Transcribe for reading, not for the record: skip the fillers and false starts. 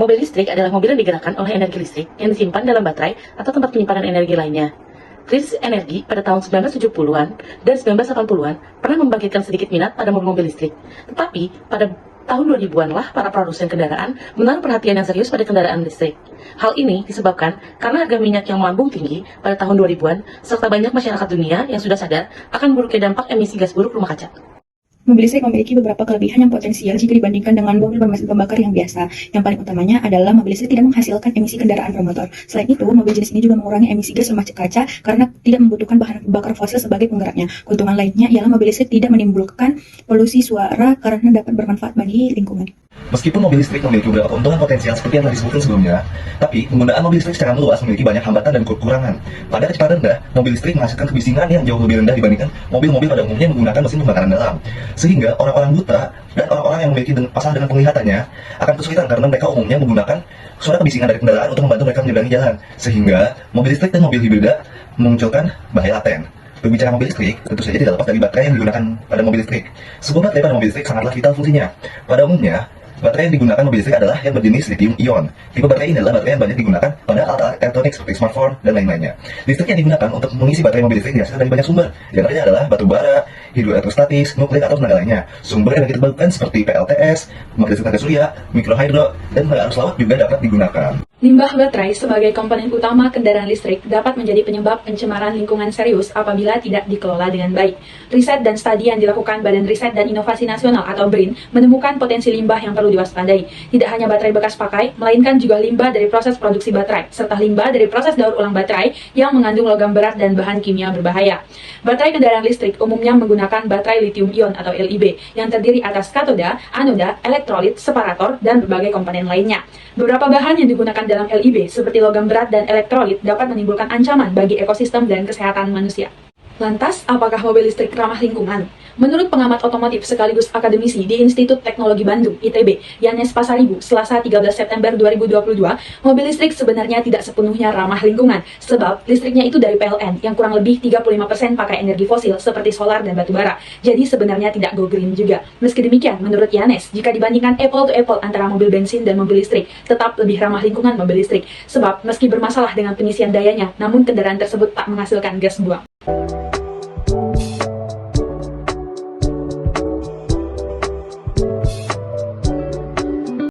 Mobil listrik adalah mobil yang digerakkan oleh energi listrik yang disimpan dalam baterai atau tempat penyimpanan energi lainnya. Krisis energi pada tahun 1970-an dan 1980-an pernah membangkitkan sedikit minat pada mobil-mobil listrik. Tetapi pada tahun 2000-an lah para produsen kendaraan menaruh perhatian yang serius pada kendaraan listrik. Hal ini disebabkan karena harga minyak yang melambung tinggi pada tahun 2000-an serta banyak masyarakat dunia yang sudah sadar akan buruknya dampak emisi gas buruk rumah kaca. Mobil listrik memiliki beberapa kelebihan yang potensial jika dibandingkan dengan mobil bermesin pembakar yang biasa. Yang paling utamanya adalah mobil listrik tidak menghasilkan emisi kendaraan bermotor. Selain itu, mobil jenis ini juga mengurangi emisi gas rumah kaca karena tidak membutuhkan bahan bakar fosil sebagai penggeraknya. Keuntungan lainnya ialah mobil listrik tidak menimbulkan polusi suara karena dapat bermanfaat bagi lingkungan. Meskipun mobil listrik memiliki beberapa keuntungan potensial seperti yang telah disebutkan sebelumnya, tapi penggunaan mobil listrik secara luas memiliki banyak hambatan dan kekurangan. Pada kecepatan rendah, mobil listrik menghasilkan kebisingan yang jauh lebih rendah dibandingkan mobil-mobil pada umumnya menggunakan mesin pembakaran dalam. Sehingga orang-orang buta dan orang-orang yang memiliki masalah dengan penglihatannya akan kesulitan karena mereka umumnya menggunakan suara kebisingan dari kendaraan untuk membantu mereka menyeberangi jalan. Sehingga mobil listrik dan mobil hibrida memunculkan bahaya laten. Berbicara mobil listrik, tentu saja tidak lepas dari baterai yang digunakan pada mobil listrik. Sebuah baterai pada mobil listrik sangatlah vital fungsinya. Pada umumnya, baterai yang digunakan mobil listrik adalah yang berjenis lithium-ion. Tipe baterai ini adalah baterai yang banyak digunakan pada alat elektronik seperti smartphone dan lain-lainnya. Listrik yang digunakan untuk mengisi baterai mobil listrik dihasilkan dari banyak sumber. Di antaranya adalah batu bara, hidroelektrostatis, nuklir atau tenaga lainnya. Sumber energi terbarukan seperti PLTS, pembangkit listrik tenaga surya, mikrohidro, dan tenaga arus laut juga dapat digunakan. Limbah baterai sebagai komponen utama kendaraan listrik dapat menjadi penyebab pencemaran lingkungan serius apabila tidak dikelola dengan baik. Riset dan studi yang dilakukan Badan Riset dan Inovasi Nasional atau BRIN menemukan potensi limbah yang perlu diwaspadai. Tidak hanya baterai bekas pakai, melainkan juga limbah dari proses produksi baterai, serta limbah dari proses daur ulang baterai yang mengandung logam berat dan bahan kimia berbahaya. Baterai kendaraan listrik umumnya menggunakan baterai lithium-ion atau LIB yang terdiri atas katoda, anoda, elektrolit, separator, dan berbagai komponen lainnya. Beberapa bahan yang digunakan dalam LIB seperti logam berat dan elektrolit dapat menimbulkan ancaman bagi ekosistem dan kesehatan manusia. Lantas, apakah mobil listrik ramah lingkungan? Menurut pengamat otomotif sekaligus akademisi di Institut Teknologi Bandung, ITB, Yanes Pasaribu, Selasa 13 September 2022, mobil listrik sebenarnya tidak sepenuhnya ramah lingkungan, sebab listriknya itu dari PLN, yang kurang lebih 35% pakai energi fosil seperti solar dan batu bara. Jadi sebenarnya tidak go green juga. Meski demikian, menurut Yanes, jika dibandingkan apple to apple antara mobil bensin dan mobil listrik, tetap lebih ramah lingkungan mobil listrik. Sebab meski bermasalah dengan pengisian dayanya, namun kendaraan tersebut tak menghasilkan gas buang.